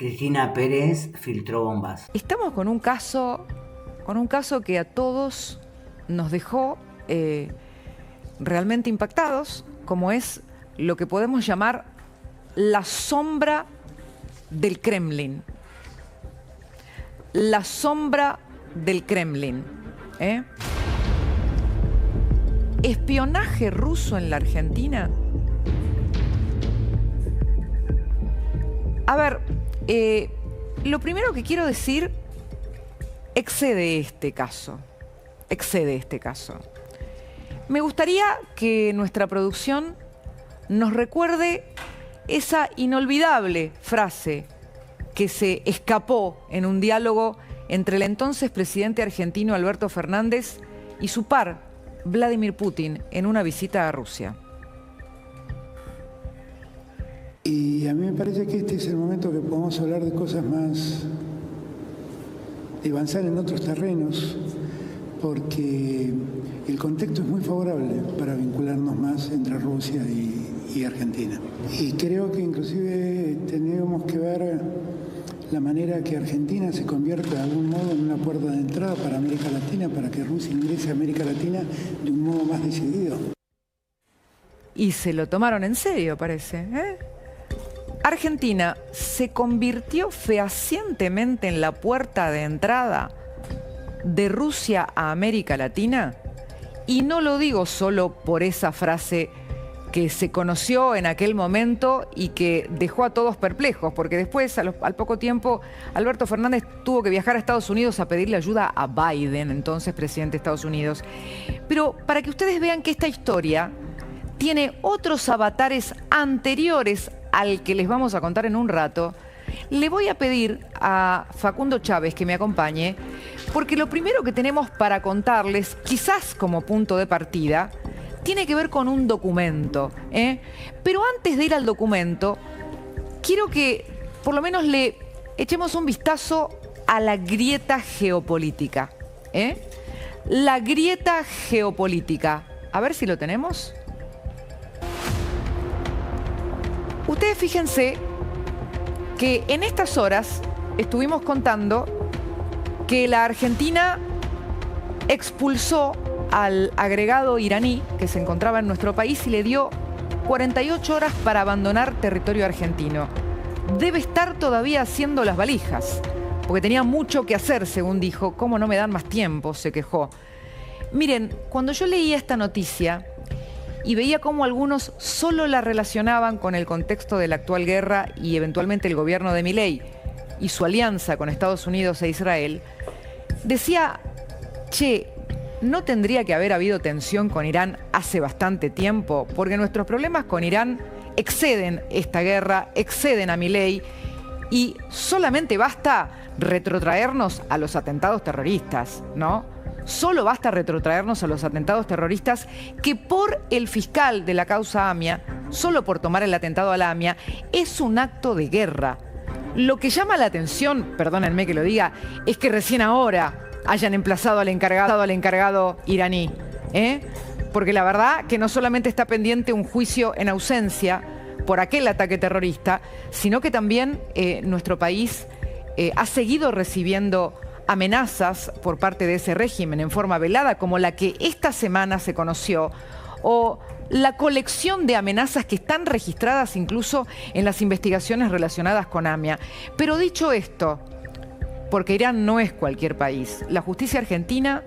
Cristina Pérez filtró bombas. Estamos con un caso que a todos nos dejó realmente impactados, como es lo que podemos llamar la sombra del Kremlin. La sombra del Kremlin. ¿Espionaje ruso en la Argentina? A ver, lo primero que quiero decir excede este caso. Me gustaría que nuestra producción nos recuerde esa inolvidable frase que se escapó en un diálogo entre el entonces presidente argentino Alberto Fernández y su par, Vladimir Putin, en una visita a Rusia. Y a mí me parece que este es el momento que podemos hablar de cosas más, de avanzar en otros terrenos, porque el contexto es muy favorable para vincularnos más entre Rusia y Argentina. Y creo que inclusive tenemos que ver la manera que Argentina se convierta de algún modo en una puerta de entrada para América Latina, para que Rusia ingrese a América Latina de un modo más decidido. Y se lo tomaron en serio, parece, Argentina se convirtió fehacientemente en la puerta de entrada de Rusia a América Latina, y no lo digo solo por esa frase que se conoció en aquel momento y que dejó a todos perplejos, porque después, al poco tiempo, Alberto Fernández tuvo que viajar a Estados Unidos a pedirle ayuda a Biden, entonces presidente de Estados Unidos. Pero para que ustedes vean que esta historia tiene otros avatares anteriores al que les vamos a contar en un rato, le voy a pedir a Facundo Chávez que me acompañe, porque lo primero que tenemos para contarles, quizás como punto de partida, tiene que ver con un documento. Pero antes de ir al documento, quiero que por lo menos le echemos un vistazo a la grieta geopolítica. La grieta geopolítica. A ver si lo tenemos. Ustedes fíjense que en estas horas estuvimos contando que la Argentina expulsó al agregado iraní que se encontraba en nuestro país y le dio 48 horas para abandonar territorio argentino. Debe estar todavía haciendo las valijas, porque tenía mucho que hacer, según dijo. ¿Cómo no me dan más tiempo?, se quejó. Miren, cuando yo leía esta noticia y veía cómo algunos solo la relacionaban con el contexto de la actual guerra y eventualmente el gobierno de Milei y su alianza con Estados Unidos e Israel, decía, che, ¿no tendría que haber habido tensión con Irán hace bastante tiempo? Porque nuestros problemas con Irán exceden esta guerra, exceden a Milei, y solamente basta retrotraernos a los atentados terroristas, ¿no? Solo basta retrotraernos a los atentados terroristas que por el fiscal de la causa AMIA, solo por tomar el atentado a la AMIA, es un acto de guerra. Lo que llama la atención, perdónenme que lo diga, es que recién ahora hayan emplazado al encargado iraní. Porque la verdad que no solamente está pendiente un juicio en ausencia por aquel ataque terrorista, sino que también nuestro país ha seguido recibiendo amenazas por parte de ese régimen en forma velada, como la que esta semana se conoció, o la colección de amenazas que están registradas incluso en las investigaciones relacionadas con AMIA. Pero dicho esto, porque Irán no es cualquier país, la justicia argentina,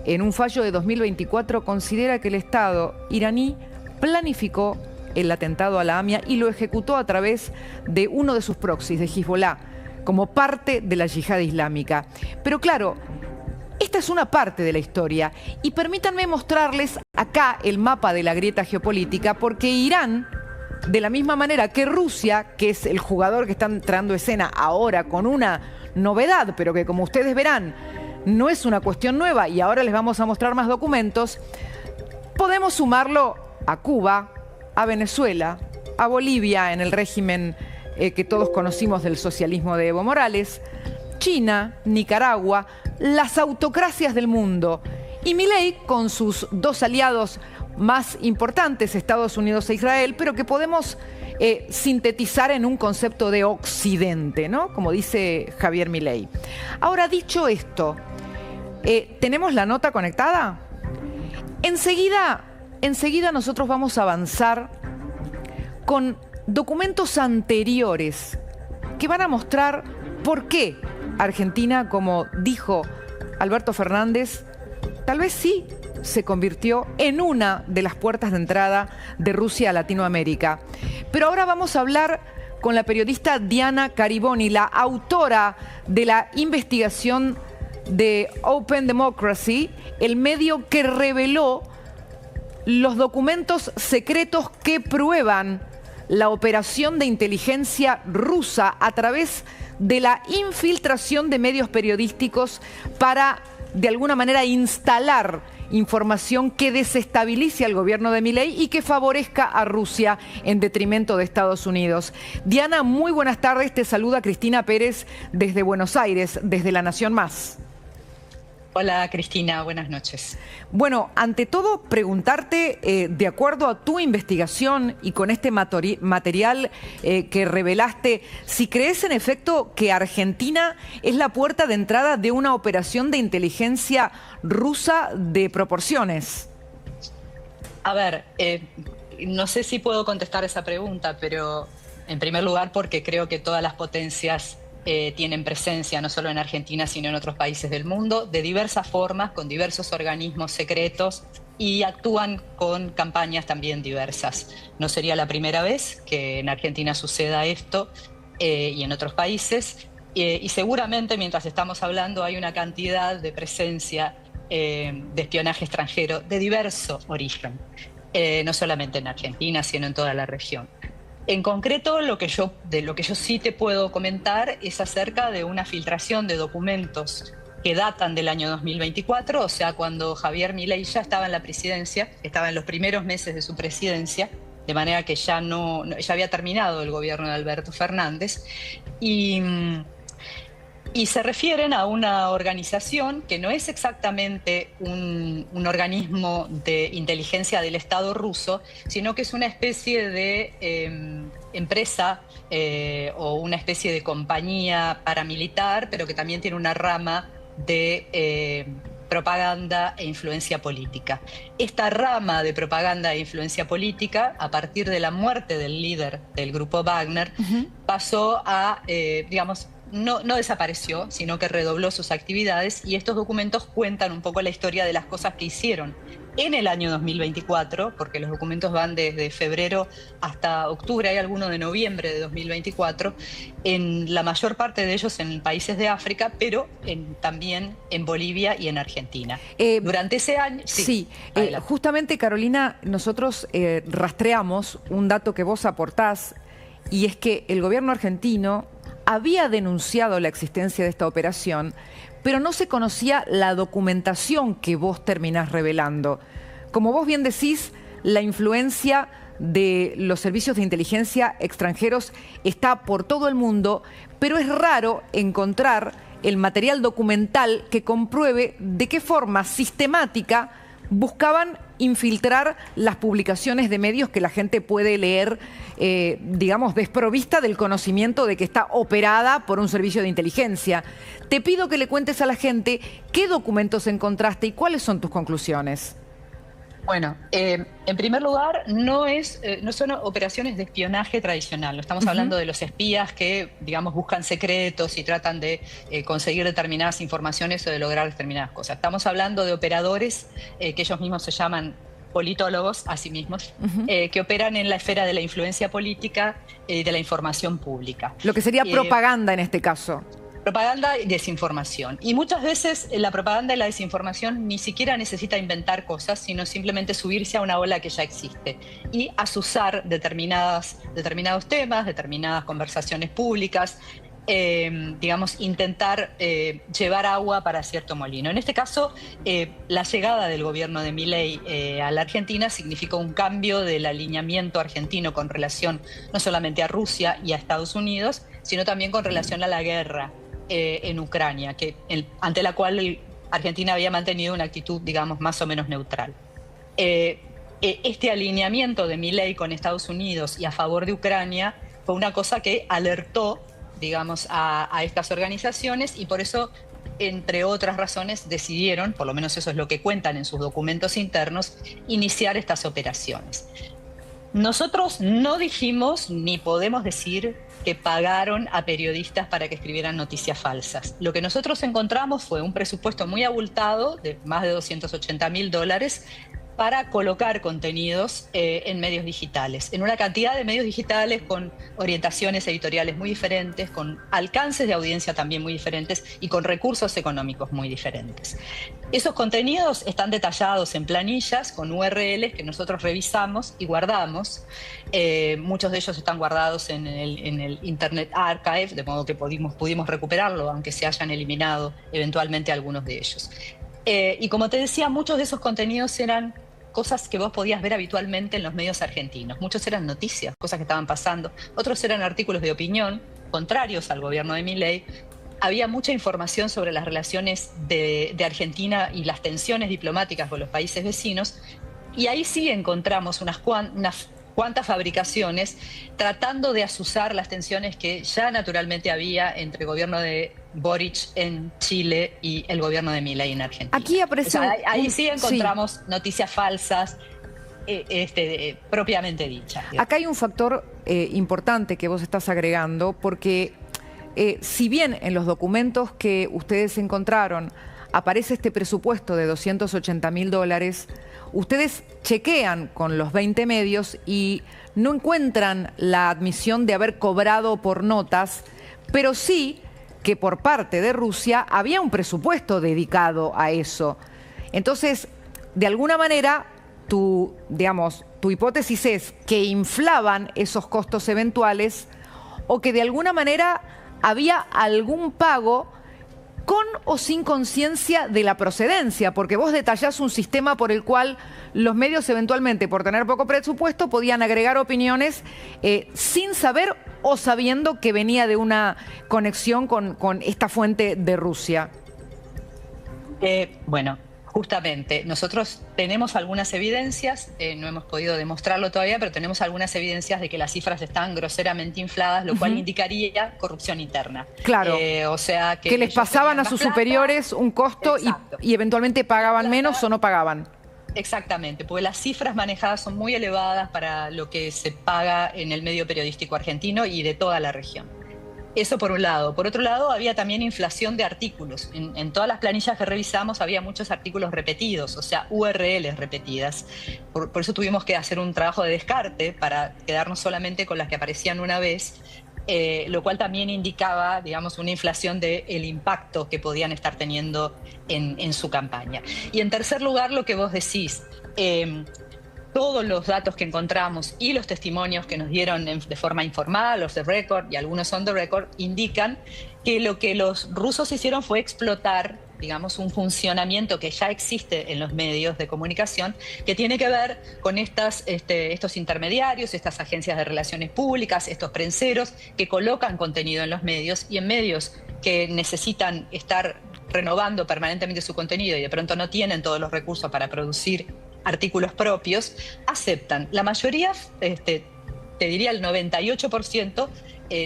en un fallo de 2024, considera que el Estado iraní planificó el atentado a la AMIA y lo ejecutó a través de uno de sus proxies, de Hezbollah, como parte de la yihad islámica. Pero claro, esta es una parte de la historia, y permítanme mostrarles acá el mapa de la grieta geopolítica, porque Irán, de la misma manera que Rusia, que es el jugador que está entrando a escena ahora con una novedad, pero que como ustedes verán, no es una cuestión nueva, y ahora les vamos a mostrar más documentos, podemos sumarlo a Cuba, a Venezuela, a Bolivia en el régimen que todos conocimos del socialismo de Evo Morales, China, Nicaragua, las autocracias del mundo, y Milei con sus dos aliados más importantes, Estados Unidos e Israel, pero que podemos sintetizar en un concepto de Occidente, ¿no? Como dice Javier Milei. Ahora, dicho esto, ¿tenemos la nota conectada? Enseguida nosotros vamos a avanzar con documentos anteriores que van a mostrar por qué Argentina, como dijo Alberto Fernández, tal vez sí se convirtió en una de las puertas de entrada de Rusia a Latinoamérica. Pero ahora vamos a hablar con la periodista Diana Cariboni, la autora de la investigación de Open Democracy, el medio que reveló los documentos secretos que prueban la operación de inteligencia rusa a través de la infiltración de medios periodísticos para, de alguna manera, instalar información que desestabilice al gobierno de Milei y que favorezca a Rusia en detrimento de Estados Unidos. Diana, muy buenas tardes. Te saluda Cristina Pérez desde Buenos Aires, desde La Nación Más. Hola Cristina, buenas noches. Bueno, ante todo preguntarte, de acuerdo a tu investigación y con este material que revelaste, si crees en efecto que Argentina es la puerta de entrada de una operación de inteligencia rusa de proporciones. A ver, no sé si puedo contestar esa pregunta, pero en primer lugar porque creo que todas las potencias tienen presencia no solo en Argentina, sino en otros países del mundo, de diversas formas, con diversos organismos secretos y actúan con campañas también diversas. No sería la primera vez que en Argentina suceda esto y en otros países, y seguramente mientras estamos hablando hay una cantidad de presencia de espionaje extranjero de diverso origen, no solamente en Argentina, sino en toda la región. En concreto, de lo que yo sí te puedo comentar es acerca de una filtración de documentos que datan del año 2024, o sea, cuando Javier Milei ya estaba en la presidencia, estaba en los primeros meses de su presidencia, de manera que ya había terminado el gobierno de Alberto Fernández, y se refieren a una organización que no es exactamente un organismo de inteligencia del Estado ruso, sino que es una especie de empresa o una especie de compañía paramilitar, pero que también tiene una rama de propaganda e influencia política. Esta rama de propaganda e influencia política, a partir de la muerte del líder del grupo Wagner, pasó a, no desapareció, sino que redobló sus actividades, y estos documentos cuentan un poco la historia de las cosas que hicieron en el año 2024, porque los documentos van desde febrero hasta octubre, hay alguno de noviembre de 2024, en la mayor parte de ellos en países de África, pero también en Bolivia y en Argentina. Durante ese año... Sí, justamente, Carolina, nosotros rastreamos un dato que vos aportás, y es que el gobierno argentino había denunciado la existencia de esta operación, pero no se conocía la documentación que vos terminás revelando. Como vos bien decís, la influencia de los servicios de inteligencia extranjeros está por todo el mundo, pero es raro encontrar el material documental que compruebe de qué forma sistemática buscaban infiltrar las publicaciones de medios que la gente puede leer, desprovista del conocimiento de que está operada por un servicio de inteligencia. Te pido que le cuentes a la gente qué documentos encontraste y cuáles son tus conclusiones. Bueno, en primer lugar, no son operaciones de espionaje tradicional. No estamos hablando de los espías que, buscan secretos y tratan de conseguir determinadas informaciones o de lograr determinadas cosas. Estamos hablando de operadores que ellos mismos se llaman politólogos a sí mismos, que operan en la esfera de la influencia política y de la información pública. Lo que sería propaganda en este caso. Propaganda y desinformación. Y muchas veces la propaganda y la desinformación ni siquiera necesita inventar cosas, sino simplemente subirse a una ola que ya existe y azuzar determinados temas, determinadas conversaciones públicas, intentar llevar agua para cierto molino. En este caso, la llegada del gobierno de Milei a la Argentina significó un cambio del alineamiento argentino con relación no solamente a Rusia y a Estados Unidos, sino también con relación a la guerra en Ucrania, ante la cual Argentina había mantenido una actitud, más o menos neutral. este alineamiento de Milei con Estados Unidos y a favor de Ucrania fue una cosa que alertó, digamos, a estas organizaciones, y por eso, entre otras razones, decidieron, por lo menos eso es lo que cuentan en sus documentos internos, iniciar estas operaciones. Nosotros no dijimos ni podemos decir que pagaron a periodistas para que escribieran noticias falsas. Lo que nosotros encontramos fue un presupuesto muy abultado de más de $280.000 para colocar contenidos en medios digitales, en una cantidad de medios digitales con orientaciones editoriales muy diferentes, con alcances de audiencia también muy diferentes y con recursos económicos muy diferentes. Esos contenidos están detallados en planillas con URLs que nosotros revisamos y guardamos. Muchos de ellos están guardados en el Internet Archive, de modo que pudimos recuperarlo, aunque se hayan eliminado eventualmente algunos de ellos. Y como te decía, muchos de esos contenidos eran cosas que vos podías ver habitualmente en los medios argentinos. Muchos eran noticias, cosas que estaban pasando. Otros eran artículos de opinión, contrarios al gobierno de Milei. Había mucha información sobre las relaciones de Argentina y las tensiones diplomáticas con los países vecinos. Y ahí sí encontramos unas cuantas fabricaciones tratando de azuzar las tensiones que ya naturalmente había entre el gobierno de Boric en Chile y el gobierno de Milei en Argentina. Aquí aparece ahí sí encontramos noticias falsas propiamente dichas. Acá hay un factor importante que vos estás agregando, porque si bien en los documentos que ustedes encontraron aparece este presupuesto de $280.000, ustedes chequean con los 20 medios y no encuentran la admisión de haber cobrado por notas, pero sí que por parte de Rusia había un presupuesto dedicado a eso. Entonces, de alguna manera, tu hipótesis es que inflaban esos costos eventuales o que de alguna manera había algún pago con o sin conciencia de la procedencia, porque vos detallás un sistema por el cual los medios eventualmente, por tener poco presupuesto, podían agregar opiniones sin saber o sabiendo que venía de una conexión con esta fuente de Rusia. Bueno, justamente, nosotros tenemos algunas evidencias, no hemos podido demostrarlo todavía, pero tenemos algunas evidencias de que las cifras están groseramente infladas, lo cual indicaría corrupción interna. Claro, o sea que les pasaban a sus superiores un costo y eventualmente pagaban menos o no pagaban. Exactamente, porque las cifras manejadas son muy elevadas para lo que se paga en el medio periodístico argentino y de toda la región. Eso por un lado. Por otro lado, había también inflación de artículos. En todas las planillas que revisamos había muchos artículos repetidos, o sea, URLs repetidas. Por eso tuvimos que hacer un trabajo de descarte para quedarnos solamente con las que aparecían una vez, lo cual también indicaba, digamos, una inflación del impacto que podían estar teniendo en su campaña. Y en tercer lugar, lo que vos decís, todos los datos que encontramos y los testimonios que nos dieron de forma informal, los de record y algunos on the record, indican que lo que los rusos hicieron fue explotar, digamos, un funcionamiento que ya existe en los medios de comunicación, que tiene que ver con estos intermediarios, estas agencias de relaciones públicas, estos prenseros que colocan contenido en los medios, y en medios que necesitan estar renovando permanentemente su contenido y de pronto no tienen todos los recursos para producir artículos propios, aceptan. La mayoría, te diría el 98%,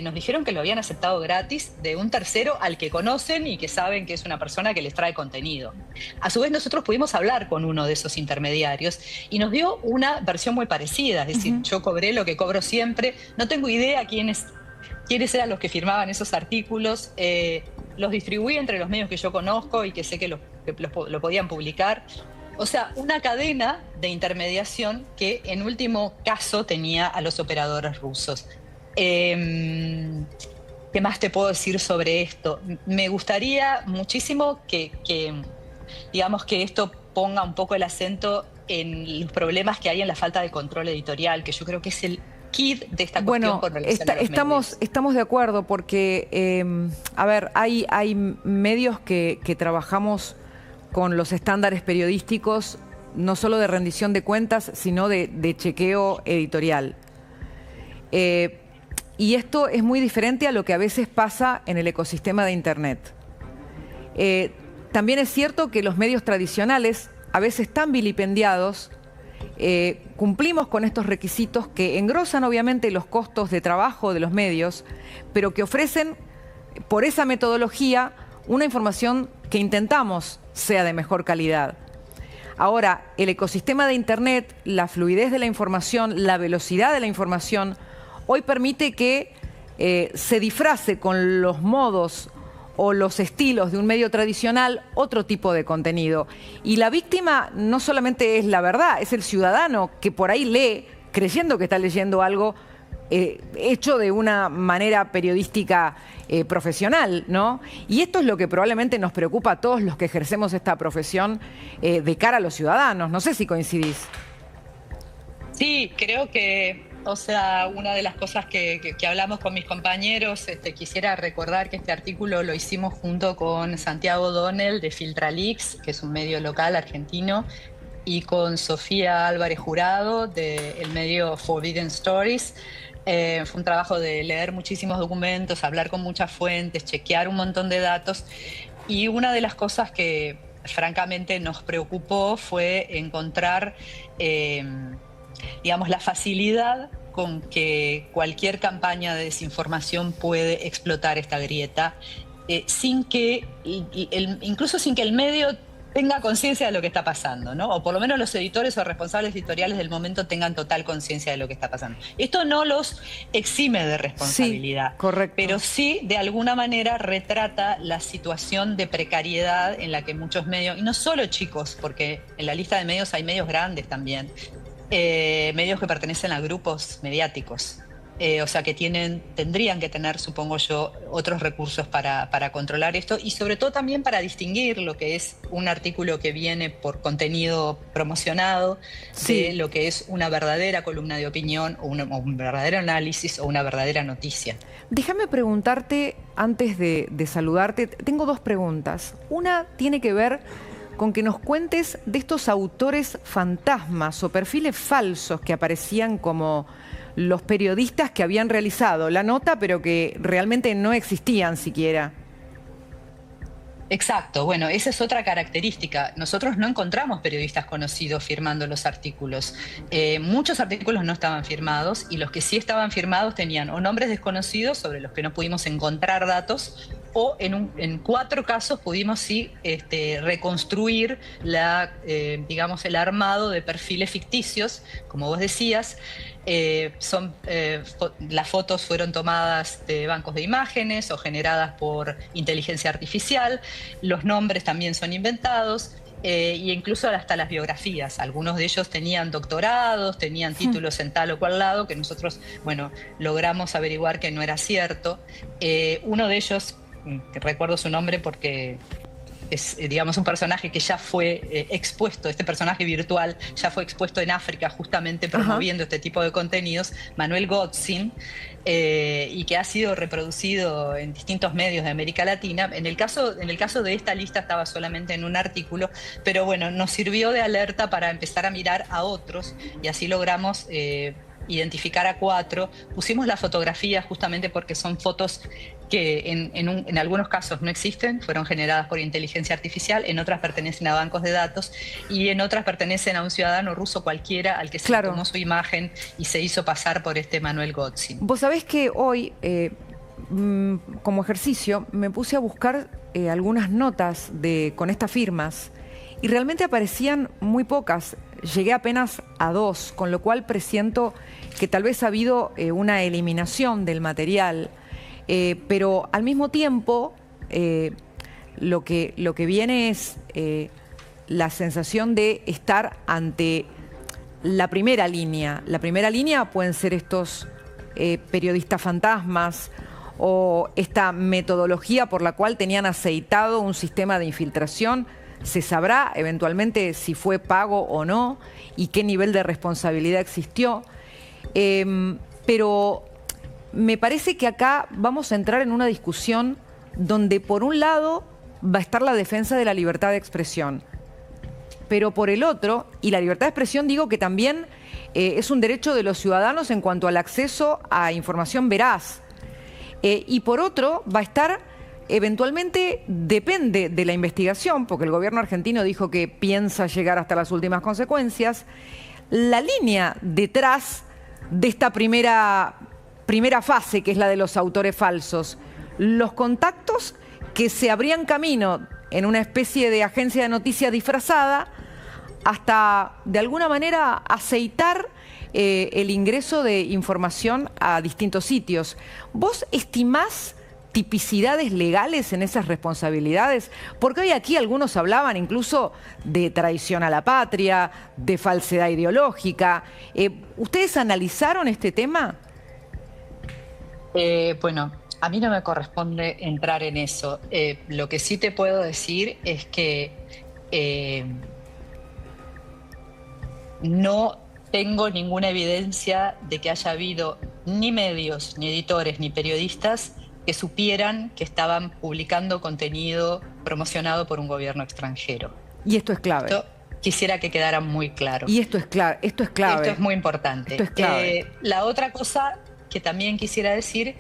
nos dijeron que lo habían aceptado gratis de un tercero al que conocen y que saben que es una persona que les trae contenido. A su vez, nosotros pudimos hablar con uno de esos intermediarios y nos dio una versión muy parecida, es decir, yo cobré lo que cobro siempre, no tengo idea quiénes eran los que firmaban esos artículos, los distribuí entre los medios que yo conozco y que sé que lo podían publicar. O sea, una cadena de intermediación que en último caso tenía a los operadores rusos. ¿Qué más te puedo decir sobre esto? Me gustaría muchísimo que digamos que esto ponga un poco el acento en los problemas que hay en la falta de control editorial, que yo creo que es el kit de esta cuestión con relación a los medios. Estamos de acuerdo porque, a ver, hay medios que trabajamos con los estándares periodísticos, no solo de rendición de cuentas, sino de chequeo editorial. Y esto es muy diferente a lo que a veces pasa en el ecosistema de Internet. También es cierto que los medios tradicionales a veces están vilipendiados cumplimos con estos requisitos que engrosan obviamente los costos de trabajo de los medios, pero que ofrecen por esa metodología una información que intentamos sea de mejor calidad. Ahora, el ecosistema de Internet, la fluidez de la información, la velocidad de la información, hoy permite que se disfrace con los modos o los estilos de un medio tradicional otro tipo de contenido. Y la víctima no solamente es la verdad, es el ciudadano que por ahí lee, creyendo que está leyendo algo hecho de una manera periodística profesional, ¿no? Y esto es lo que probablemente nos preocupa a todos los que ejercemos esta profesión de cara a los ciudadanos. No sé si coincidís. Sí, creo que, o sea, una de las cosas que hablamos con mis compañeros, quisiera recordar que este artículo lo hicimos junto con Santiago Donel de Filtraleaks, que es un medio local argentino, y con Sofía Álvarez Jurado del medio Forbidden Stories. Fue un trabajo de leer muchísimos documentos, hablar con muchas fuentes, chequear un montón de datos. Y una de las cosas que francamente nos preocupó fue encontrar, digamos, la facilidad con que cualquier campaña de desinformación puede explotar esta grieta, sin que, incluso sin que el medio tenga conciencia de lo que está pasando, ¿no? O por lo menos los editores o responsables editoriales del momento tengan total conciencia de lo que está pasando. Esto no los exime de responsabilidad, sí, correcto, pero sí de alguna manera retrata la situación de precariedad en la que muchos medios, y no solo chicos, porque en la lista de medios hay medios grandes también, medios que pertenecen a grupos mediáticos. O sea que tendrían que tener, supongo yo, otros recursos para controlar esto y sobre todo también para distinguir lo que es un artículo que viene por contenido promocionado de lo que es una verdadera columna de opinión o un verdadero análisis o una verdadera noticia. Déjame preguntarte, antes de saludarte, tengo dos preguntas. Una tiene que ver con que nos cuentes de estos autores fantasmas o perfiles falsos que aparecían como los periodistas que habían realizado la nota, pero que realmente no existían siquiera. Exacto, bueno, esa es otra característica. Nosotros no encontramos periodistas conocidos firmando los artículos. Muchos artículos no estaban firmados y los que sí estaban firmados tenían o nombres desconocidos sobre los que no pudimos encontrar datos o en 4 casos pudimos sí reconstruir digamos, el armado de perfiles ficticios, como vos decías. Las fotos fueron tomadas de bancos de imágenes o generadas por inteligencia artificial, los nombres también son inventados, e incluso hasta las biografías. Algunos de ellos tenían doctorados, tenían títulos en tal o cual lado, que nosotros, bueno, logramos averiguar que no era cierto. Uno de ellos, que recuerdo su nombre porque es, digamos, un personaje que ya fue expuesto, este personaje virtual ya fue expuesto en África justamente promoviendo este tipo de contenidos, Manuel Gotzin, y que ha sido reproducido en distintos medios de América Latina. En el caso de esta lista estaba solamente en un artículo, pero bueno, nos sirvió de alerta para empezar a mirar a otros y así logramos identificar a 4. Pusimos las fotografías justamente porque son fotos que en algunos casos no existen, fueron generadas por inteligencia artificial, en otras pertenecen a bancos de datos y en otras pertenecen a un ciudadano ruso cualquiera al que se tomó su imagen y se hizo pasar por este Manuel Gotzin. Vos sabés que hoy, como ejercicio, me puse a buscar algunas notas con estas firmas y realmente aparecían muy pocas. Llegué apenas a 2, con lo cual presiento que tal vez ha habido una eliminación del material. Pero al mismo tiempo lo que viene es la sensación de estar ante la primera línea. La primera línea pueden ser estos periodistas fantasmas o esta metodología por la cual tenían aceitado un sistema de infiltración. Se sabrá eventualmente si fue pago o no y qué nivel de responsabilidad existió. Pero me parece que acá vamos a entrar en una discusión donde por un lado va a estar la defensa de la libertad de expresión, pero por el otro, y la libertad de expresión digo que también es un derecho de los ciudadanos en cuanto al acceso a información veraz, y por otro va a estar, eventualmente depende de la investigación, porque el gobierno argentino dijo que piensa llegar hasta las últimas consecuencias, la línea detrás de esta primera fase, que es la de los autores falsos? Los contactos que se abrían camino en una especie de agencia de noticias disfrazada hasta, de alguna manera, aceitar el ingreso de información a distintos sitios. ¿Vos estimás tipicidades legales en esas responsabilidades? Porque hoy aquí algunos hablaban incluso de traición a la patria, de falsedad ideológica. ¿Ustedes analizaron este tema? Bueno, a mí no me corresponde entrar en eso. Lo que sí te puedo decir es que no tengo ninguna evidencia de que haya habido ni medios, ni editores, ni periodistas que supieran que estaban publicando contenido promocionado por un gobierno extranjero. Y esto es clave. Esto quisiera que quedara muy claro. Y esto es clave. Esto es clave. Esto es muy importante. Esto es clave. La otra cosa que también quisiera decir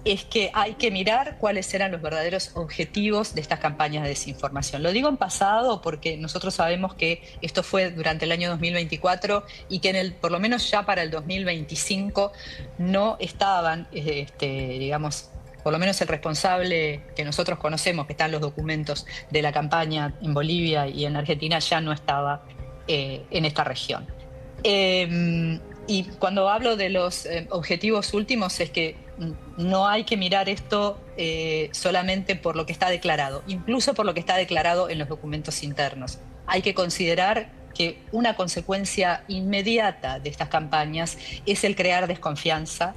es que hay que mirar cuáles eran los verdaderos objetivos de estas campañas de desinformación. Lo digo en pasado porque nosotros sabemos que esto fue durante el año 2024 y que por lo menos ya para el 2025 no estaban, digamos, por lo menos el responsable que nosotros conocemos, que están los documentos de la campaña en Bolivia y en Argentina, ya no estaba en esta región. Y cuando hablo de los objetivos últimos es que no hay que mirar esto solamente por lo que está declarado, incluso por lo que está declarado en los documentos internos. Hay que considerar que una consecuencia inmediata de estas campañas es el crear desconfianza,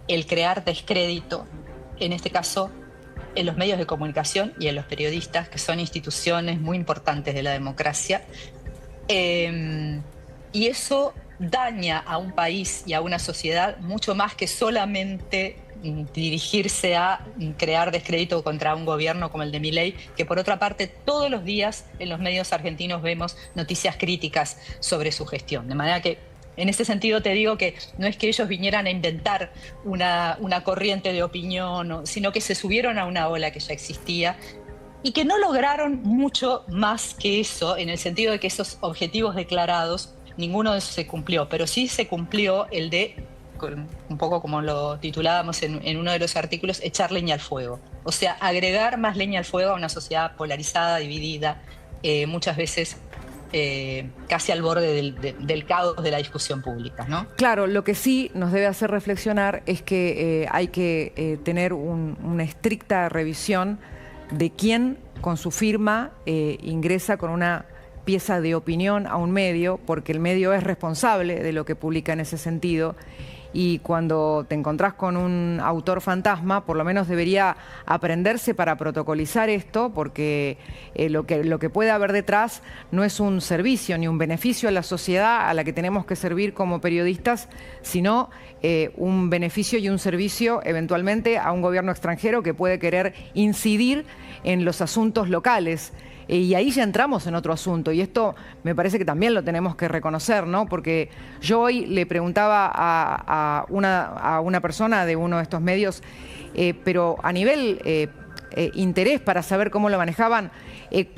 el crear descrédito, en este caso en los medios de comunicación y en los periodistas, que son instituciones muy importantes de la democracia. Y eso daña a un país y a una sociedad mucho más que solamente dirigirse a crear descrédito contra un gobierno como el de Milei, que por otra parte todos los días en los medios argentinos vemos noticias críticas sobre su gestión. De manera que en ese sentido te digo que no es que ellos vinieran a inventar una corriente de opinión, sino que se subieron a una ola que ya existía y que no lograron mucho más que eso, en el sentido de que esos objetivos declarados, ninguno de esos se cumplió, pero sí se cumplió el de, un poco como lo titulábamos en uno de los artículos, echar leña al fuego. O sea, agregar más leña al fuego a una sociedad polarizada, dividida, muchas veces casi al borde del caos de la discusión pública, ¿no? Claro, lo que sí nos debe hacer reflexionar es que hay que tener una estricta revisión de quién con su firma ingresa con una pieza de opinión a un medio, porque el medio es responsable de lo que publica en ese sentido. Y cuando te encontrás con un autor fantasma, por lo menos debería aprenderse para protocolizar esto, porque lo que puede haber detrás no es un servicio ni un beneficio a la sociedad a la que tenemos que servir como periodistas, sino un beneficio y un servicio eventualmente a un gobierno extranjero que puede querer incidir en los asuntos locales. Y ahí ya entramos en otro asunto, y esto me parece que también lo tenemos que reconocer, ¿no? Porque yo hoy le preguntaba a una persona de uno de estos medios, pero a nivel interés para saber cómo lo manejaban,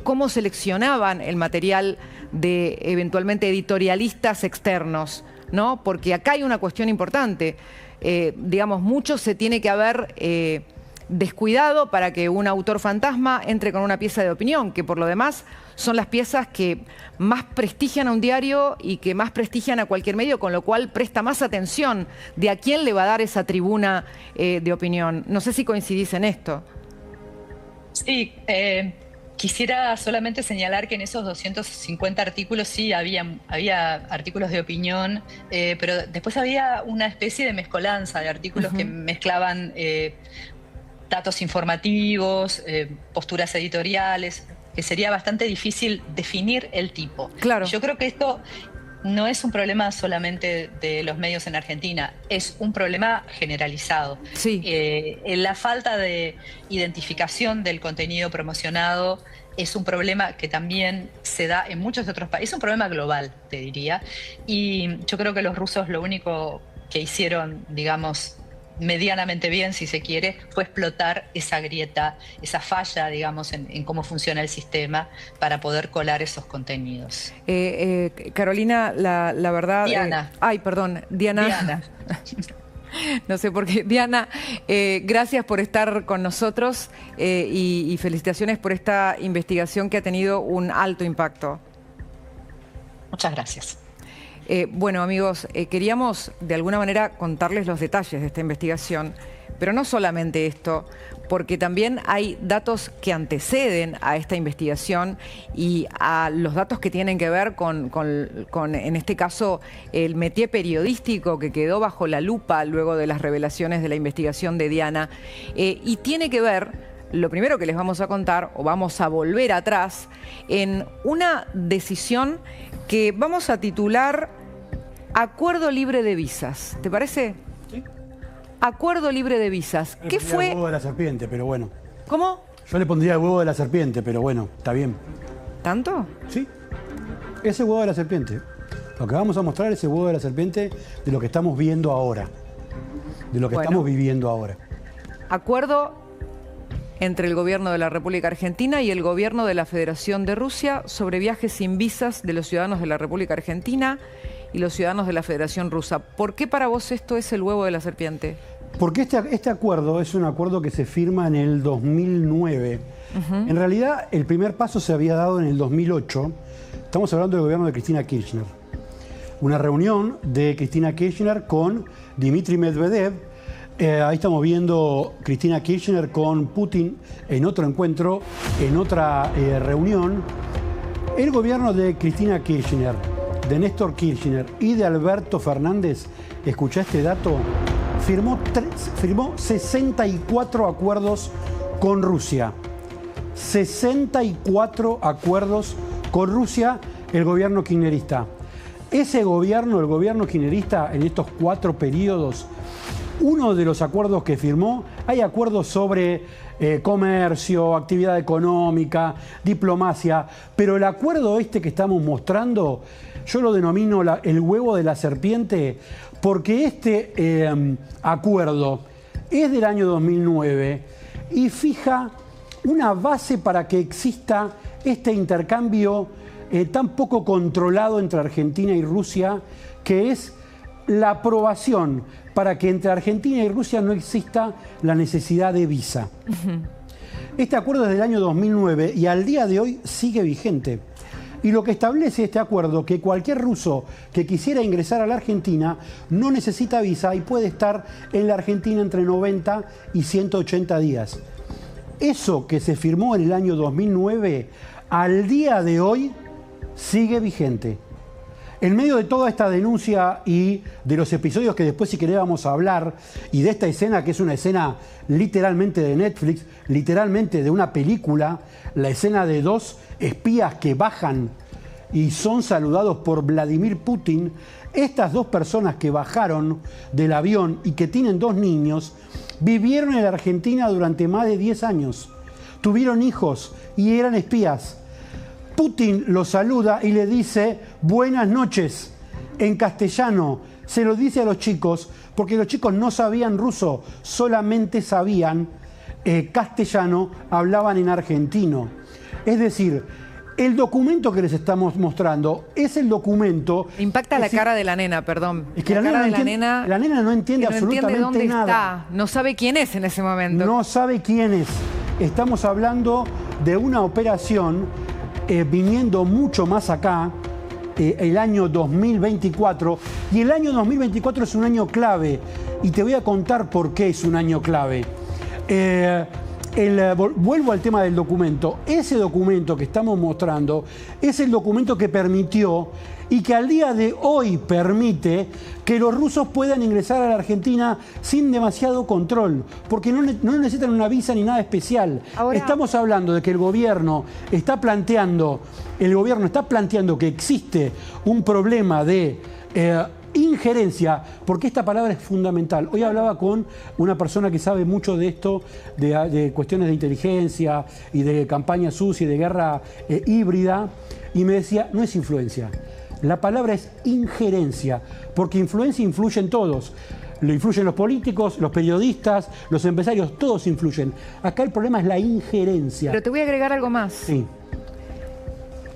cómo seleccionaban el material de eventualmente editorialistas externos, ¿no? Porque acá hay una cuestión importante, digamos, mucho se tiene que haber descuidado para que un autor fantasma entre con una pieza de opinión, que por lo demás son las piezas que más prestigian a un diario y que más prestigian a cualquier medio, con lo cual presta más atención de a quién le va a dar esa tribuna de opinión. No sé si coincidís en esto. Sí, quisiera solamente señalar que en esos 250 artículos sí había artículos de opinión, pero después había una especie de mezcolanza de artículos que mezclaban datos informativos, posturas editoriales, que sería bastante difícil definir el tipo. Claro. Yo creo que esto no es un problema solamente de los medios en Argentina, es un problema generalizado. Sí. La falta de identificación del contenido promocionado es un problema que también se da en muchos otros países, es un problema global, te diría, y yo creo que los rusos lo único que hicieron, digamos, medianamente bien, si se quiere, fue explotar esa grieta, esa falla, digamos, en cómo funciona el sistema para poder colar esos contenidos. Carolina, la verdad... Diana. Diana. Diana. No sé por qué. Diana, gracias por estar con nosotros y felicitaciones por esta investigación que ha tenido un alto impacto. Muchas gracias. Bueno, amigos, queríamos de alguna manera contarles los detalles de esta investigación, pero no solamente esto, porque también hay datos que anteceden a esta investigación y a los datos que tienen que ver con en este caso, el métier periodístico que quedó bajo la lupa luego de las revelaciones de la investigación de Diana. Y tiene que ver, lo primero que les vamos a contar, o vamos a volver atrás, en una decisión que vamos a titular Acuerdo Libre de Visas. ¿Te parece? Sí. Acuerdo Libre de Visas. ¿Qué fue? El huevo de la serpiente, pero bueno. ¿Cómo? Yo le pondría el huevo de la serpiente, pero bueno, está bien. ¿Tanto? Sí. Ese huevo de la serpiente. Lo que vamos a mostrar es el huevo de la serpiente de lo que estamos viendo ahora. De lo que estamos viviendo ahora. Acuerdo entre el gobierno de la República Argentina y el gobierno de la Federación de Rusia sobre viajes sin visas de los ciudadanos de la República Argentina y los ciudadanos de la Federación Rusa. ¿Por qué para vos esto es el huevo de la serpiente? Porque este acuerdo es un acuerdo que se firma en el 2009. En realidad, el primer paso se había dado en el 2008. Estamos hablando del gobierno de Cristina Kirchner. Una reunión de Cristina Kirchner con Dmitry Medvedev. Ahí estamos viendo Cristina Kirchner con Putin en otro encuentro, en otra reunión. El gobierno de Cristina Kirchner, de Néstor Kirchner y de Alberto Fernández, escuchá este dato, firmó 64 acuerdos con Rusia. 64 acuerdos con Rusia, el gobierno kirchnerista. Ese gobierno, el gobierno kirchnerista, en estos 4 periodos, uno de los acuerdos que firmó, hay acuerdos sobre comercio, actividad económica, diplomacia, pero el acuerdo este que estamos mostrando, yo lo denomino el huevo de la serpiente, porque este acuerdo es del año 2009 y fija una base para que exista este intercambio tan poco controlado entre Argentina y Rusia, que es la aprobación para que entre Argentina y Rusia no exista la necesidad de visa. Este acuerdo es del año 2009 y al día de hoy sigue vigente. Y lo que establece este acuerdo es que cualquier ruso que quisiera ingresar a la Argentina no necesita visa y puede estar en la Argentina entre 90 y 180 días. Eso que se firmó en el año 2009, al día de hoy sigue vigente. En medio de toda esta denuncia y de los episodios que después si querés vamos a hablar, y de esta escena que es una escena literalmente de Netflix, literalmente de una película, la escena de 2 espías que bajan y son saludados por Vladimir Putin, estas 2 personas que bajaron del avión y que tienen 2 niños, vivieron en la Argentina durante más de 10 años, tuvieron hijos y eran espías. Putin los saluda y le dice buenas noches en castellano. Se lo dice a los chicos porque los chicos no sabían ruso, solamente sabían castellano, hablaban en argentino. Es decir, el documento que les estamos mostrando es el documento... Impacta la cara de la nena, perdón. Es que la nena no entiende absolutamente dónde nada. Está. No sabe quién es en ese momento. No sabe quién es. Estamos hablando de una operación viniendo mucho más acá, el año 2024, y el año 2024 es un año clave, y te voy a contar por qué es un año clave. Vuelvo al tema del documento. Ese documento que estamos mostrando es el documento que permitió y que al día de hoy permite que los rusos puedan ingresar a la Argentina sin demasiado control, porque no necesitan una visa ni nada especial. Ahora, estamos hablando de que el gobierno está planteando que existe un problema de injerencia, porque esta palabra es fundamental. Hoy hablaba con una persona que sabe mucho de esto, de cuestiones de inteligencia y de campaña sucia y de guerra híbrida, y me decía, no es influencia. La palabra es injerencia, porque influencia influye en todos. lo influyen los políticos, los periodistas, los empresarios, todos influyen. Acá el problema es la injerencia. Pero te voy a agregar algo más. Sí.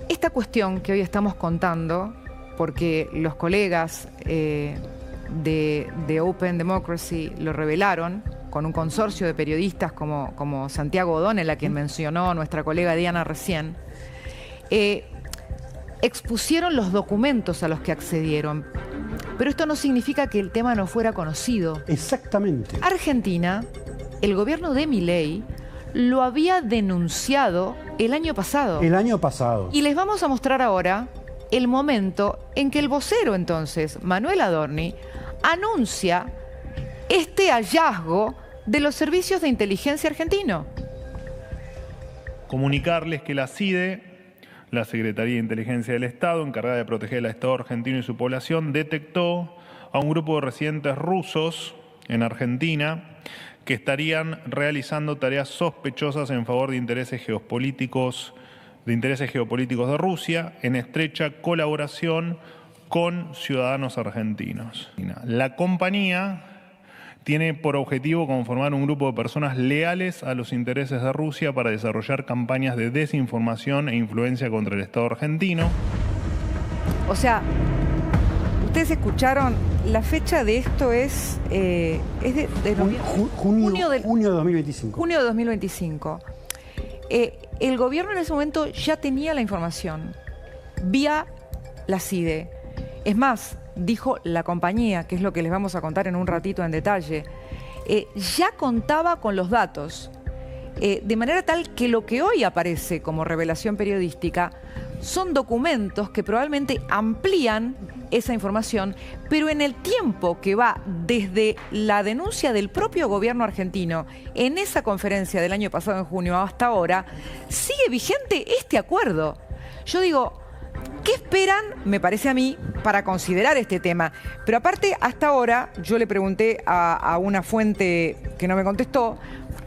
Esta cuestión que hoy estamos contando, porque los colegas de Open Democracy lo revelaron con un consorcio de periodistas como Santiago O'Donnell, a quien mencionó nuestra colega Diana recién, expusieron los documentos a los que accedieron. Pero esto no significa que el tema no fuera conocido. Exactamente. Argentina, el gobierno de Milei, lo había denunciado el año pasado. El año pasado. Y les vamos a mostrar ahora el momento en que el vocero entonces, Manuel Adorni, anuncia este hallazgo de los servicios de inteligencia argentino. Comunicarles que la CIDE, la Secretaría de Inteligencia del Estado, encargada de proteger al Estado argentino y su población, detectó a un grupo de residentes rusos en Argentina que estarían realizando tareas sospechosas en favor de intereses geopolíticos de Rusia, en estrecha colaboración con ciudadanos argentinos. La compañía tiene por objetivo conformar un grupo de personas leales a los intereses de Rusia para desarrollar campañas de desinformación e influencia contra el Estado argentino. O sea, ustedes escucharon, la fecha de esto es de junio de 2025. Junio de 2025. El gobierno en ese momento ya tenía la información vía la CIDE. Es más, dijo la compañía, que es lo que les vamos a contar en un ratito en detalle, ya contaba con los datos, de manera tal que lo que hoy aparece como revelación periodística son documentos que probablemente amplían esa información, pero en el tiempo que va desde la denuncia del propio gobierno argentino en esa conferencia del año pasado en junio hasta ahora, sigue vigente este acuerdo. Yo digo, ¿qué esperan, me parece a mí, para considerar este tema? Pero aparte, hasta ahora, yo le pregunté a una fuente que no me contestó,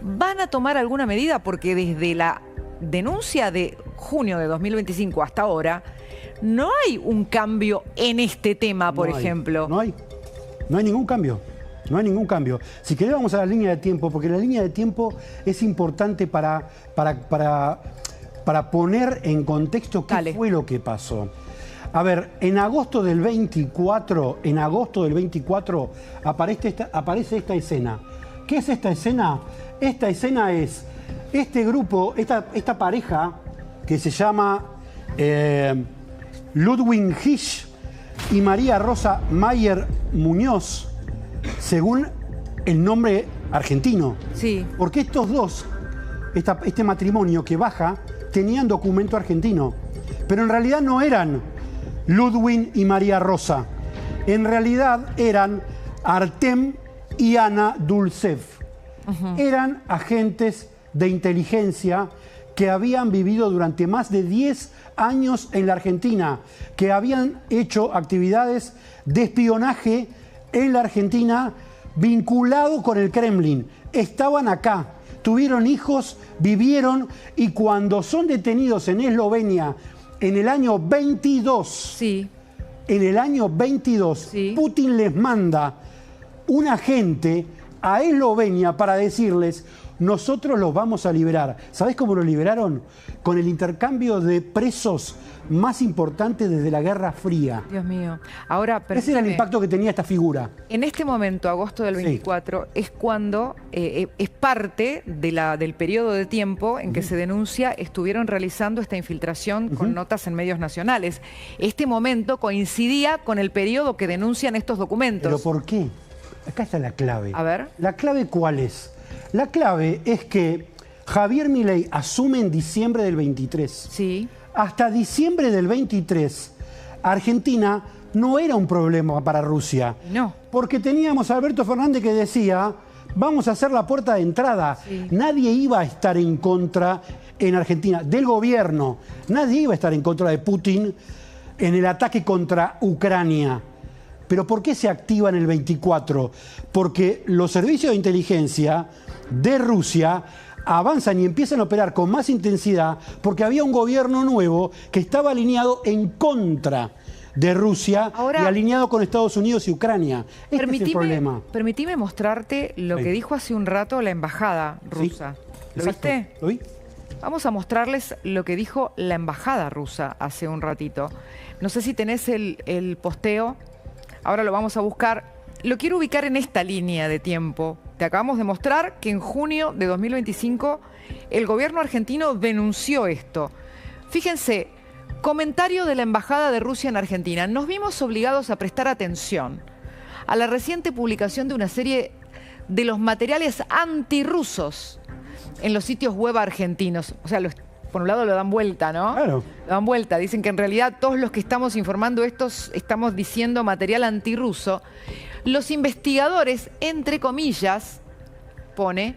¿van a tomar alguna medida? Porque desde la denuncia de junio de 2025 hasta ahora, no hay un cambio en este tema, por ejemplo. No hay ningún cambio. No hay ningún cambio. Si querés vamos a la línea de tiempo, porque la línea de tiempo es importante para poner en contexto qué fue lo que pasó. A ver, en agosto del 24, aparece esta escena. ¿Qué es esta escena? Esta escena es este grupo, esta pareja que se llama Ludwig Hisch y María Rosa Mayer Muñoz, según el nombre argentino. Sí. Porque estos dos, este matrimonio que baja, tenían documento argentino, pero en realidad no eran Ludwig y María Rosa. En realidad eran Artem y Ana Dulcev. Eran agentes de inteligencia que habían vivido durante más de 10 años en la Argentina, que habían hecho actividades de espionaje en la Argentina vinculado con el Kremlin. Estaban acá, tuvieron hijos, vivieron, y cuando son detenidos en Eslovenia en el año 22, Putin les manda un agente a Eslovenia para decirles: nosotros los vamos a liberar. ¿Sabés cómo lo liberaron? Con el intercambio de presos más importante desde la Guerra Fría. Dios mío. Ahora, ese era el impacto que tenía esta figura. En este momento, agosto del 24, es cuando es parte del periodo de tiempo en que se denuncia estuvieron realizando esta infiltración con notas en medios nacionales. Este momento coincidía con el periodo que denuncian estos documentos. ¿Pero por qué? Acá está la clave. A ver. ¿La clave cuál es? La clave es que Javier Milei asume en diciembre del 23. Sí. Hasta diciembre del 23, Argentina no era un problema para Rusia. No. Porque teníamos a Alberto Fernández que decía: vamos a hacer la puerta de entrada. Sí. Nadie iba a estar en contra en Argentina del gobierno. Nadie iba a estar en contra de Putin en el ataque contra Ucrania. ¿Pero por qué se activa en el 24? Porque los servicios de inteligencia de Rusia avanzan y empiezan a operar con más intensidad porque había un gobierno nuevo que estaba alineado en contra de Rusia Ahora, y alineado con Estados Unidos y Ucrania. Este es el problema. Permitime mostrarte lo que dijo hace un rato la embajada rusa. Sí, ¿Lo exacto. viste? ¿Lo vi? Vamos a mostrarles lo que dijo la embajada rusa hace un ratito. No sé si tenés el posteo. Ahora lo vamos a buscar. Lo quiero ubicar en esta línea de tiempo. Te acabamos de mostrar que en junio de 2025 el gobierno argentino denunció esto. Fíjense, comentario de la embajada de Rusia en Argentina. Nos vimos obligados a prestar atención a la reciente publicación de una serie de los materiales antirrusos en los sitios web argentinos. O sea, por un lado lo dan vuelta, ¿no? Claro. Lo dan vuelta. Dicen que en realidad todos los que estamos informando estamos diciendo material antirruso. Los investigadores, entre comillas, pone,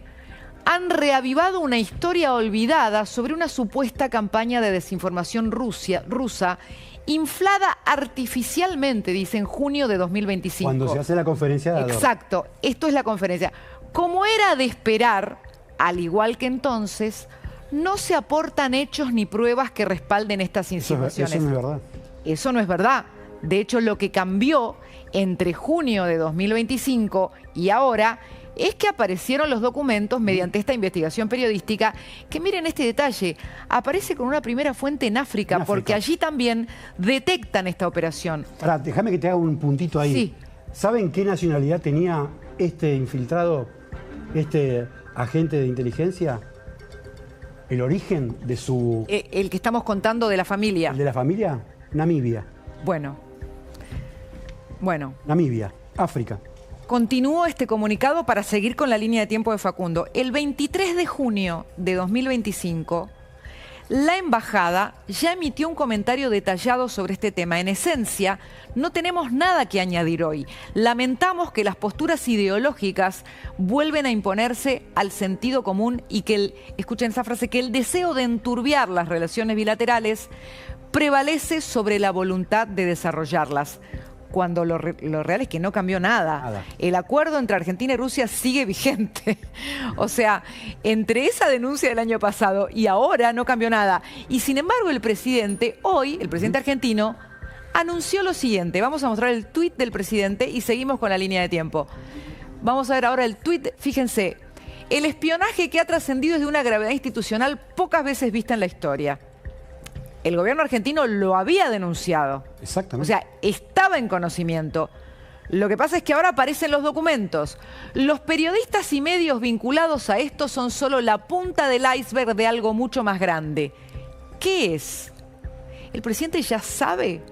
han reavivado una historia olvidada sobre una supuesta campaña de desinformación rusa inflada artificialmente, dice, en junio de 2025. Cuando se hace la conferencia de Ador. Exacto, esto es la conferencia. Como era de esperar, al igual que entonces, no se aportan hechos ni pruebas que respalden estas insinuaciones. Eso no es verdad. Eso no es verdad. De hecho, lo que cambió entre junio de 2025 y ahora es que aparecieron los documentos mediante esta investigación periodística que, miren este detalle, aparece con una primera fuente en África, porque allí también detectan esta operación. Ahora, déjame que te haga un puntito ahí. Sí. ¿Saben qué nacionalidad tenía este infiltrado, este agente de inteligencia? El origen de su... El que estamos contando de la familia. ¿De la familia? Namibia. Bueno. Namibia, África. Continúo este comunicado para seguir con la línea de tiempo de Facundo. El 23 de junio de 2025, la embajada ya emitió un comentario detallado sobre este tema. En esencia, no tenemos nada que añadir hoy. Lamentamos que las posturas ideológicas vuelven a imponerse al sentido común y que escuchen esa frase, que el deseo de enturbiar las relaciones bilaterales prevalece sobre la voluntad de desarrollarlas. Cuando lo real es que no cambió nada. El acuerdo entre Argentina y Rusia sigue vigente. O sea, entre esa denuncia del año pasado y ahora no cambió nada. Y sin embargo, el presidente argentino, anunció lo siguiente. Vamos a mostrar el tuit del presidente y seguimos con la línea de tiempo. Vamos a ver ahora el tuit. Fíjense, el espionaje que ha trascendido es de una gravedad institucional pocas veces vista en la historia. El gobierno argentino lo había denunciado. Exactamente. O sea, estaba en conocimiento. Lo que pasa es que ahora aparecen los documentos. Los periodistas y medios vinculados a esto son solo la punta del iceberg de algo mucho más grande. ¿Qué es? ¿El presidente ya sabe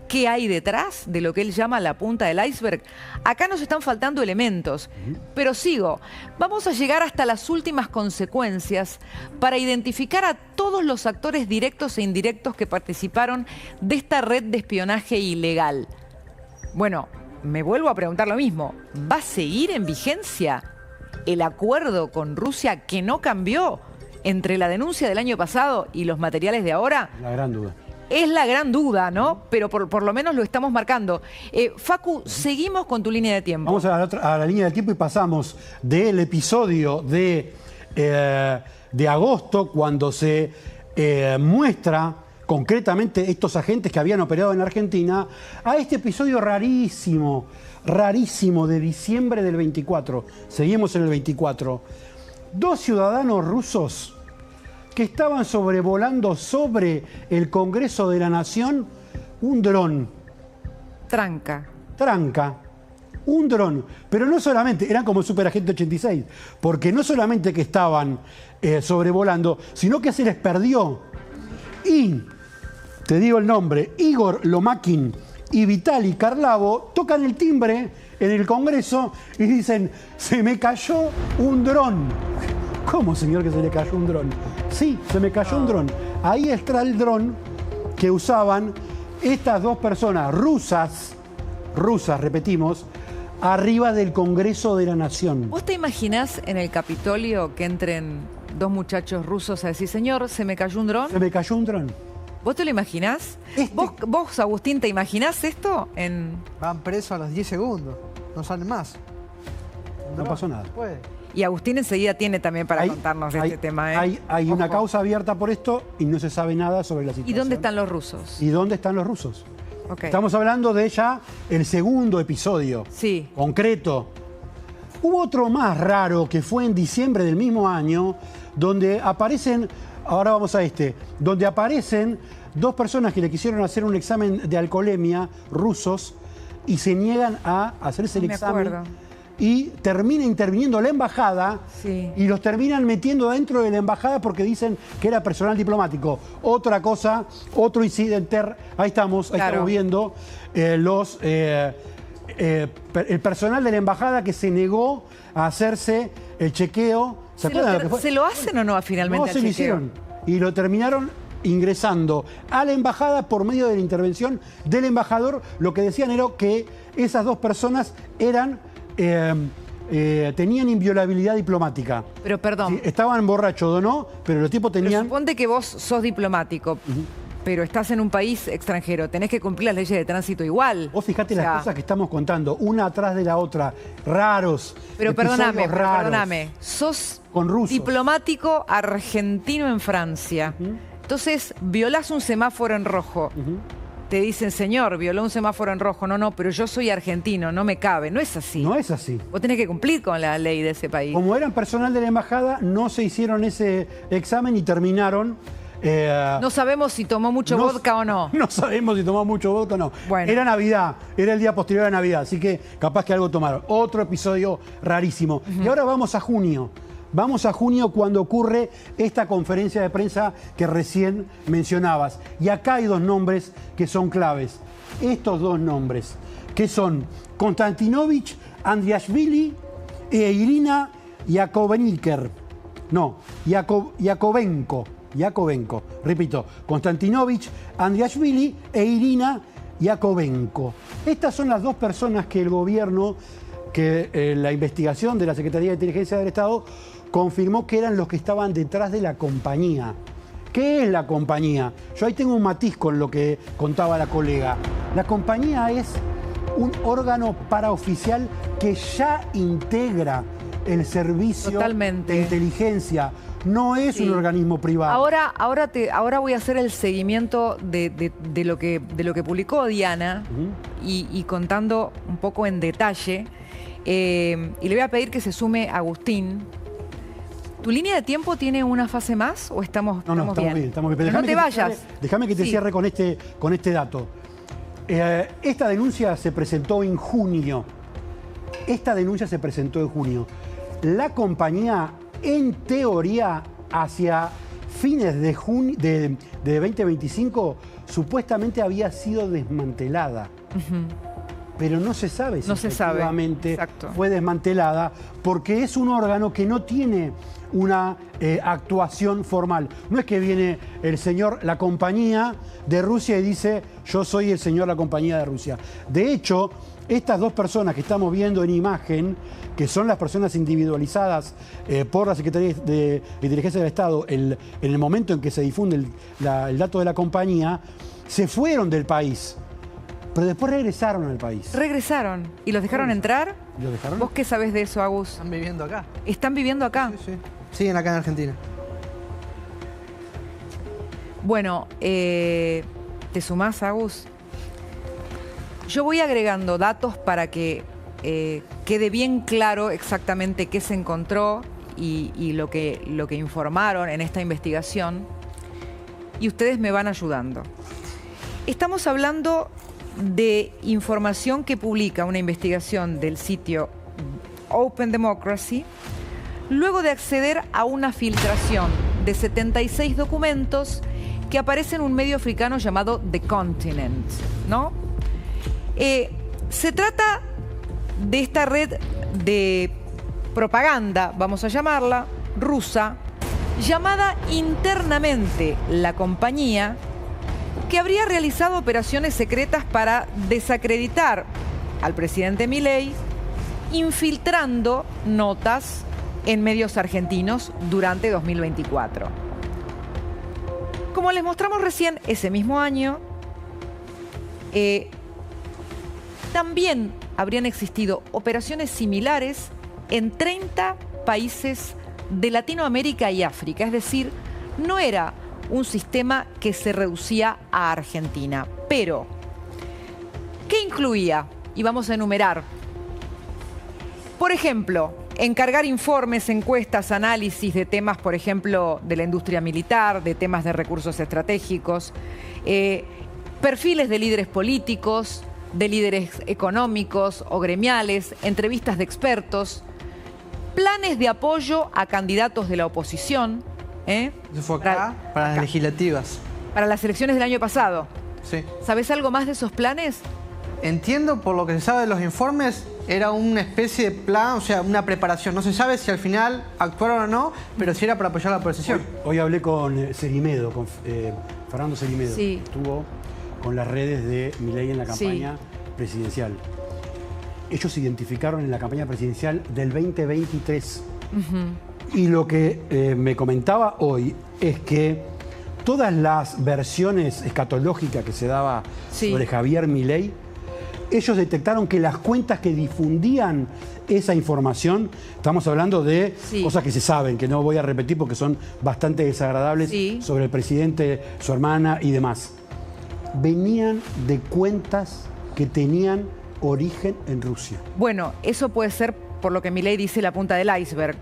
qué hay detrás de lo que él llama la punta del iceberg? Acá nos están faltando elementos, pero sigo. Vamos a llegar hasta las últimas consecuencias para identificar a todos los actores directos e indirectos que participaron de esta red de espionaje ilegal. Bueno, me vuelvo a preguntar lo mismo. ¿Va a seguir en vigencia el acuerdo con Rusia que no cambió entre la denuncia del año pasado y los materiales de ahora? La gran duda. Es la gran duda, ¿no? Pero por lo menos lo estamos marcando. Facu, seguimos con tu línea de tiempo. Vamos a la línea de tiempo y pasamos del episodio de agosto, cuando se muestra concretamente estos agentes que habían operado en Argentina, a este episodio rarísimo de diciembre del 24. Seguimos en el 24. 2 ciudadanos rusos que estaban sobrevolando sobre el Congreso de la Nación un dron. Tranca. Un dron. Pero no solamente, eran como Superagente 86, porque no solamente que estaban sobrevolando, sino que se les perdió. Y, te digo el nombre, Igor Lomakin y Vitali Karlavo tocan el timbre en el Congreso y dicen, se me cayó un dron. ¿Cómo, señor, que se le cayó un dron? Sí, se me cayó un dron. Ahí está el dron que usaban estas 2 personas rusas, repetimos, arriba del Congreso de la Nación. ¿Vos te imaginás en el Capitolio que entren 2 muchachos rusos a decir, señor, se me cayó un dron? Se me cayó un dron. ¿Vos te lo imaginás? ¿Vos, Agustín, te imaginás esto? Van presos a los 10 segundos, no salen más. No pasó nada. Puede. Y Agustín enseguida tiene también para contarnos de este tema. Hay una causa abierta por esto y no se sabe nada sobre la situación. ¿Y dónde están los rusos? ¿Y dónde están los rusos? Okay. Estamos hablando de ya el segundo episodio. Sí. Concreto. Hubo otro más raro que fue en diciembre del mismo año, donde aparecen, ahora vamos a donde aparecen dos personas que le quisieron hacer un examen de alcoholemia, rusos, y se niegan a hacerse el examen. Y termina interviniendo la embajada y los terminan metiendo dentro de la embajada porque dicen que era personal diplomático. Otra cosa, otro incidente, ahí estamos viendo el personal de la embajada que se negó a hacerse el chequeo. ¿Se lo hacen o no finalmente? No, se lo hicieron. Y lo terminaron ingresando a la embajada por medio de la intervención del embajador. Lo que decían era que esas dos personas eran... tenían inviolabilidad diplomática. Pero perdón. Sí, estaban borrachos o no, pero los tipos tenían... Pero suponte que vos sos diplomático, pero estás en un país extranjero, tenés que cumplir las leyes de tránsito igual. Vos fijate las cosas que estamos contando, una atrás de la otra, raros. Pero perdóname, sos con rusos. Diplomático argentino en Francia. Entonces, violás un semáforo en rojo. Te dicen, señor, violó un semáforo en rojo. No, pero yo soy argentino, no me cabe. No es así. No es así. Vos tenés que cumplir con la ley de ese país. Como eran personal de la embajada, no se hicieron ese examen y terminaron... no sabemos si tomó mucho vodka o no. No sabemos si tomó mucho vodka o no. Bueno. Era Navidad, era el día posterior a Navidad, así que capaz que algo tomaron. Otro episodio rarísimo. Y ahora vamos a junio. Vamos a junio cuando ocurre esta conferencia de prensa que recién mencionabas. Y acá hay dos nombres que son claves. Estos dos nombres, que son Konstantinovich Andriashvili e Irina Yakovenko. Yakovenko. Repito, Konstantinovich Andriashvili e Irina Yakovenko. Estas son las dos personas que el gobierno, que la investigación de la Secretaría de Inteligencia del Estado confirmó que eran los que estaban detrás de la compañía. ¿Qué es la compañía? Yo ahí tengo un matiz con lo que contaba la colega. La compañía es un órgano paraoficial que ya integra el servicio de inteligencia. No es un organismo privado. Ahora voy a hacer el seguimiento de lo que publicó Diana y contando un poco en detalle. Y le voy a pedir que se sume Agustín. ¿Tu línea de tiempo tiene una fase más o estamos bien? Estamos bien. Pero no te vayas. Déjame que te cierre con este dato. Esta denuncia se presentó en junio. La compañía, en teoría, hacia fines de 2025, supuestamente había sido desmantelada. Pero no se sabe si efectivamente fue desmantelada, porque es un órgano que no tiene una actuación formal. No es que viene el señor la compañía de Rusia y dice, yo soy el señor la compañía de Rusia. De hecho, estas dos personas que estamos viendo en imagen, que son las personas individualizadas por la Secretaría de Inteligencia del Estado en el momento en que se difunde el dato de la compañía, se fueron del país. Pero después regresaron al país. ¿Regresaron? ¿Y los dejaron entrar? ¿Los dejaron? ¿Vos qué sabés de eso, Agus? Están viviendo acá. ¿Están viviendo acá? Sí. Siguen acá en Argentina. Bueno, ¿te sumás, Agus? Yo voy agregando datos para que quede bien claro exactamente qué se encontró y lo que informaron en esta investigación. Y ustedes me van ayudando. Estamos hablando de información que publica una investigación del sitio Open Democracy, luego de acceder a una filtración de 76 documentos que aparecen en un medio africano llamado The Continent, ¿no? Se trata de esta red de propaganda, vamos a llamarla, rusa, llamada internamente La Compañía, que habría realizado operaciones secretas para desacreditar al presidente Milei, infiltrando notas en medios argentinos durante 2024. Como les mostramos recién, ese mismo año, también habrían existido operaciones similares en 30 países de Latinoamérica y África. Es decir, no era un sistema que se reducía a Argentina. Pero, ¿qué incluía? Y vamos a enumerar. Por ejemplo, encargar informes, encuestas, análisis de temas, por ejemplo, de la industria militar, de temas de recursos estratégicos, perfiles de líderes políticos, de líderes económicos o gremiales, entrevistas de expertos, planes de apoyo a candidatos de la oposición. Eso fue acá, para las legislativas. Para las elecciones del año pasado. Sí. ¿Sabes algo más de esos planes? Entiendo, por lo que se sabe de los informes, era una especie de plan, o sea, una preparación. No se sabe si al final actuaron o no, pero sí era para apoyar la oposición. Hoy hablé con Cerimedo, con Fernando Cerimedo. Sí. Estuvo con las redes de Milei en la campaña presidencial. Ellos identificaron en la campaña presidencial del 2023. Y lo que me comentaba hoy es que todas las versiones escatológicas que se daba sobre Javier Milei, ellos detectaron que las cuentas que difundían esa información, estamos hablando de cosas que se saben, que no voy a repetir porque son bastante desagradables, sobre el presidente, su hermana y demás, venían de cuentas que tenían origen en Rusia. Bueno, eso puede ser, por lo que Milei dice, la punta del iceberg.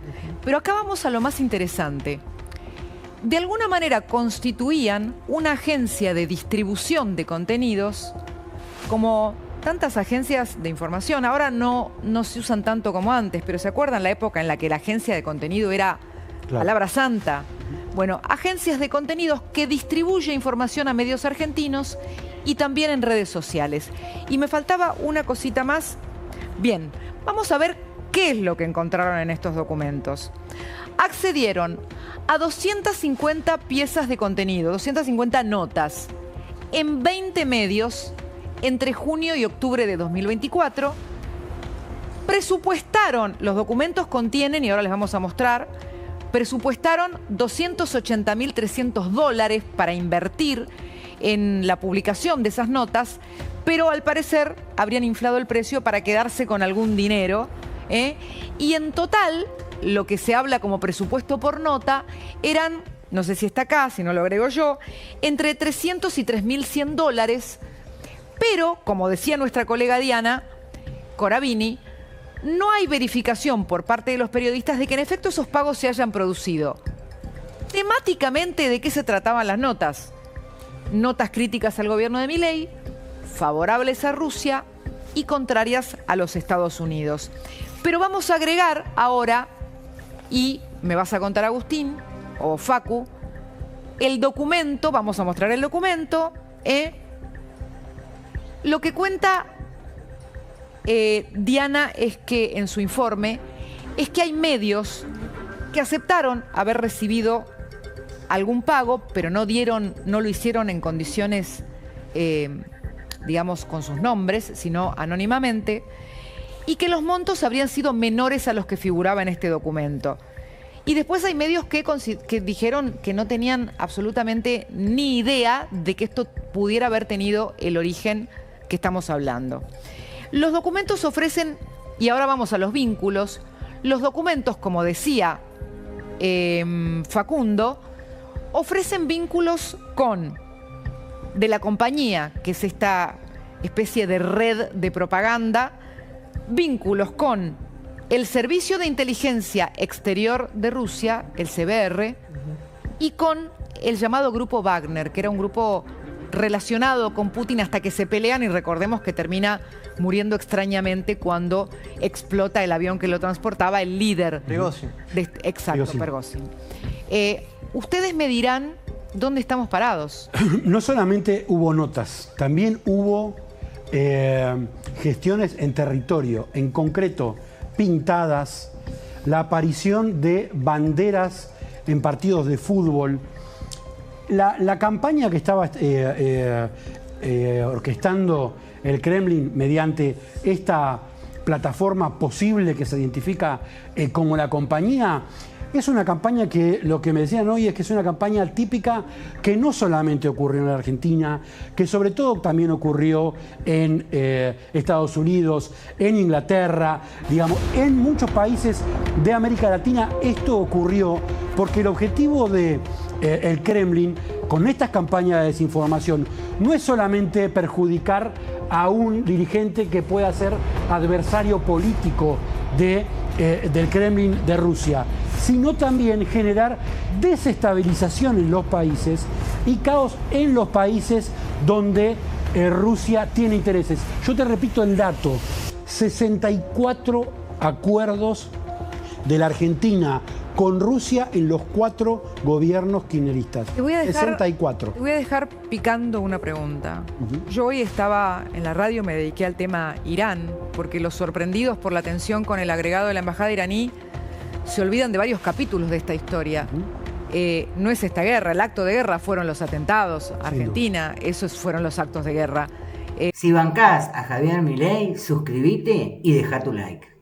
Pero acá vamos a lo más interesante. De alguna manera constituían una agencia de distribución de contenidos, como tantas agencias de información. Ahora no se usan tanto como antes, pero ¿se acuerdan la época en la que la agencia de contenido era palabra santa? Bueno, agencias de contenidos que distribuye información a medios argentinos y también en redes sociales. Y me faltaba una cosita más. Bien, vamos a ver qué es lo que encontraron en estos documentos. Accedieron a 250 piezas de contenido, 250 notas, en 20 medios entre junio y octubre de 2024. Presupuestaron, los documentos contienen, y ahora les vamos a mostrar, presupuestaron $280.300 para invertir en la publicación de esas notas, pero al parecer habrían inflado el precio para quedarse con algún dinero, y en total, lo que se habla como presupuesto por nota eran, no sé si está acá, si no lo agrego yo, entre $300 y $3.100, pero, como decía nuestra colega Diana Coravini, no hay verificación por parte de los periodistas de que en efecto esos pagos se hayan producido. Temáticamente, ¿de qué se trataban las notas? Notas críticas al gobierno de Milei, favorables a Rusia y contrarias a los Estados Unidos. Pero vamos a agregar ahora, y me vas a contar Agustín o Facu, el documento, vamos a mostrar el documento, lo que cuenta Diana es que en su informe es que hay medios que aceptaron haber recibido algún pago, pero no lo hicieron en condiciones, digamos, con sus nombres, sino anónimamente, y que los montos habrían sido menores a los que figuraba en este documento. Y después hay medios que dijeron que no tenían absolutamente ni idea de que esto pudiera haber tenido el origen que estamos hablando. Los documentos ofrecen, y ahora vamos a los vínculos, los documentos, como decía Facundo, ofrecen vínculos de la compañía, que es esta especie de red de propaganda, vínculos con el Servicio de Inteligencia Exterior de Rusia, el CBR, y con el llamado Grupo Wagner, que era un grupo relacionado con Putin hasta que se pelean, y recordemos que termina muriendo extrañamente cuando explota el avión que lo transportaba, el líder. Prigozhin. Exacto, Prigozhin. Ustedes me dirán dónde estamos parados. No solamente hubo notas, también hubo gestiones en territorio, en concreto pintadas, la aparición de banderas en partidos de fútbol. La campaña que estaba orquestando el Kremlin mediante esta plataforma posible que se identifica como la compañía, Es una campaña que lo que me decían hoy es que es una campaña típica que no solamente ocurrió en la Argentina, que sobre todo también ocurrió en Estados Unidos, en Inglaterra, digamos, en muchos países de América Latina. Esto ocurrió porque el objetivo de el Kremlin con estas campañas de desinformación no es solamente perjudicar a un dirigente que pueda ser adversario político del Kremlin de Rusia, sino también generar desestabilización en los países y caos en los países donde Rusia tiene intereses. Yo te repito el dato: 64 acuerdos de la Argentina con Rusia en los 4 gobiernos kirchneristas. 64. Te voy a dejar picando una pregunta. Yo hoy estaba en la radio, me dediqué al tema Irán, porque los sorprendidos por la tensión con el agregado de la embajada iraní se olvidan de varios capítulos de esta historia. No es esta guerra, el acto de guerra fueron los atentados a Argentina, esos fueron los actos de guerra. Si bancás a Javier Milei, suscríbete y deja tu like.